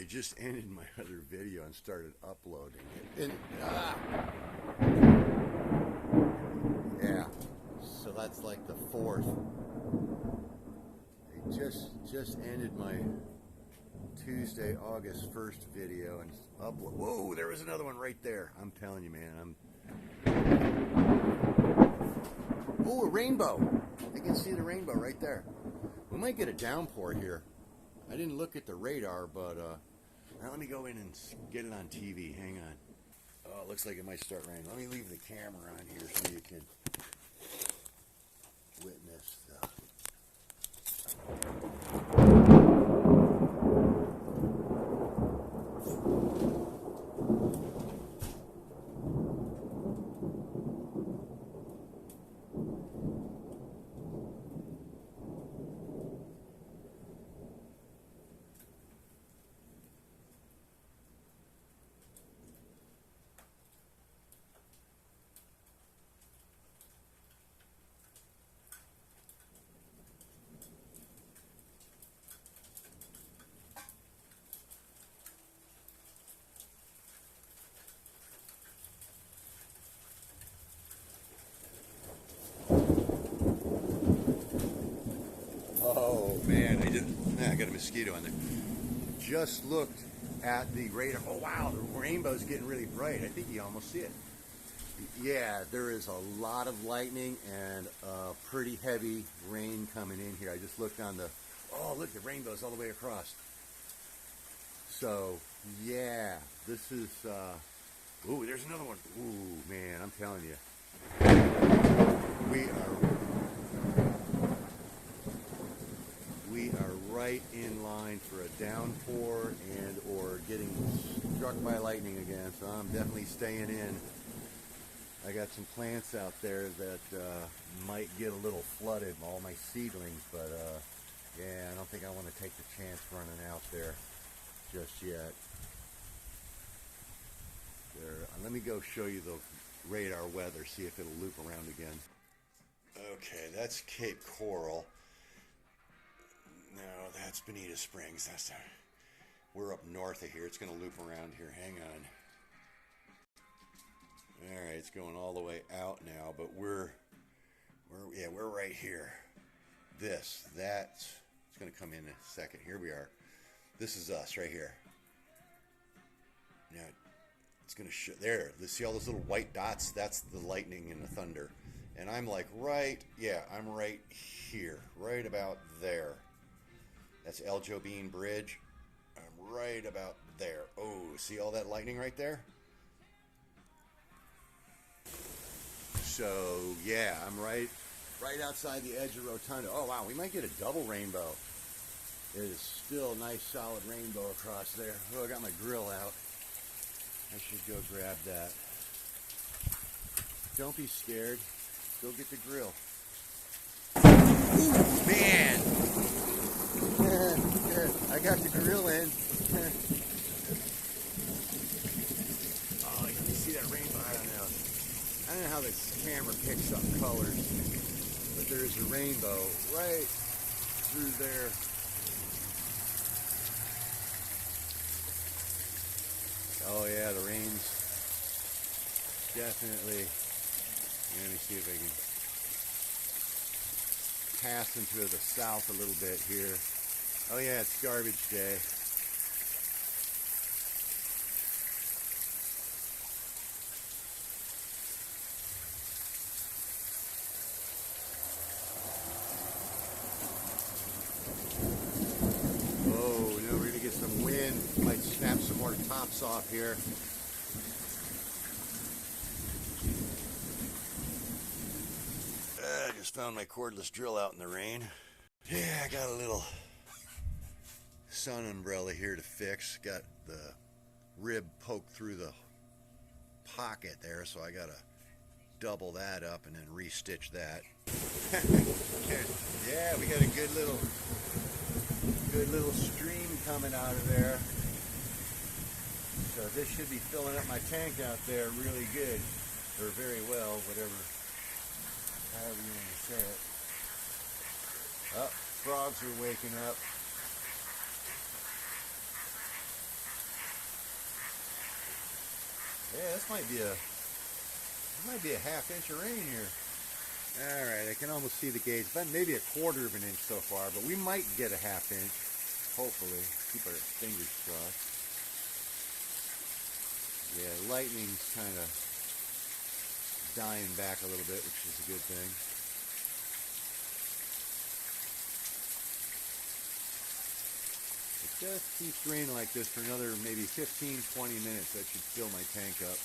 just ended my other video and started uploading it. And, yeah, so that's like the fourth. I just ended my Tuesday, August 1st video and upload. Whoa, there was another one right there. I'm telling you, man. Oh, a rainbow. I can see the rainbow right there. We might get a downpour here. I didn't look at the radar, but now let me go in and get it on TV. Hang on. Oh, it looks like it might start raining. Let me leave the camera on here so you can witness the... Oh man, I got a mosquito on there. Just looked at the radar. Oh wow, the rainbow's getting really bright. I think you almost see it. Yeah, there is a lot of lightning and pretty heavy rain coming in here. I just looked on the, oh look, the rainbow's all the way across. So yeah, this is, ooh, there's another one. Ooh man, I'm telling you. We are right in line for a downpour and or getting struck by lightning again, so I'm definitely staying in. I got some plants out there that might get a little flooded, all my seedlings, but yeah, I don't think I want to take the chance running out there just yet. Let me go show you the radar weather, see if it'll loop around again. Okay, that's Cape Coral. No, that's Bonita Springs. We're up north of here. It's going to loop around here. Hang on. All right, it's going all the way out now, but we're right here. It's going to come in a second. Here we are. This is us right here. Now, it's going to show there. See all those little white dots? That's the lightning and the thunder. And I'm like I'm right here, right about there. That's El Jobin Bridge. I'm right about there. Oh, see all that lightning right there? So, yeah, I'm right outside the edge of Rotunda. Oh, wow, we might get a double rainbow. It is still a nice, solid rainbow across there. Oh, I got my grill out. I should go grab that. Don't be scared. Go get the grill. Ooh, man! I got the grill in. Oh, you can see that rainbow. I don't know how this camera picks up colors, but there is a rainbow right through there. Oh yeah, the rain's definitely. Let me see if I can pass into the south a little bit here. Oh yeah, it's garbage day. Oh no, we're gonna get some wind. Might snap some more tops off here. I just found my cordless drill out in the rain. Yeah, I got a little sun umbrella here to fix. Got the rib poked through the pocket there, so I gotta double that up and then restitch that. Yeah, we got a good little stream coming out of there. So this should be filling up my tank out there really good, or very well, however you want to say it. Oh, frogs are waking up. Yeah, this might be a half inch of rain here. All right, I can almost see the gauge. But maybe a quarter of an inch so far, but we might get a half inch. Hopefully, keep our fingers crossed. Yeah, lightning's kind of dying back a little bit, which is a good thing. It just keeps raining like this for another maybe 15, 20 minutes. That should fill my tank up.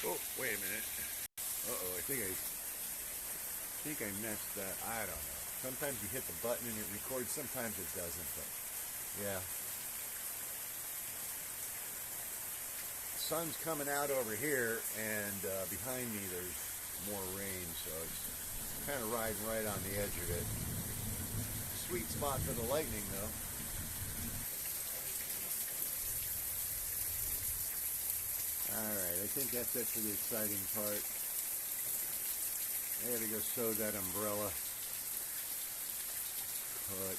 Oh, wait a minute. Uh-oh, I think I messed that. I don't know. Sometimes you hit the button and it records, sometimes it doesn't, but yeah. Sun's coming out over here, and behind me there's more rain, so it's kind of riding right on the edge of it. Sweet spot for the lightning, though. Alright, I think that's it for the exciting part. I gotta go sew that umbrella. But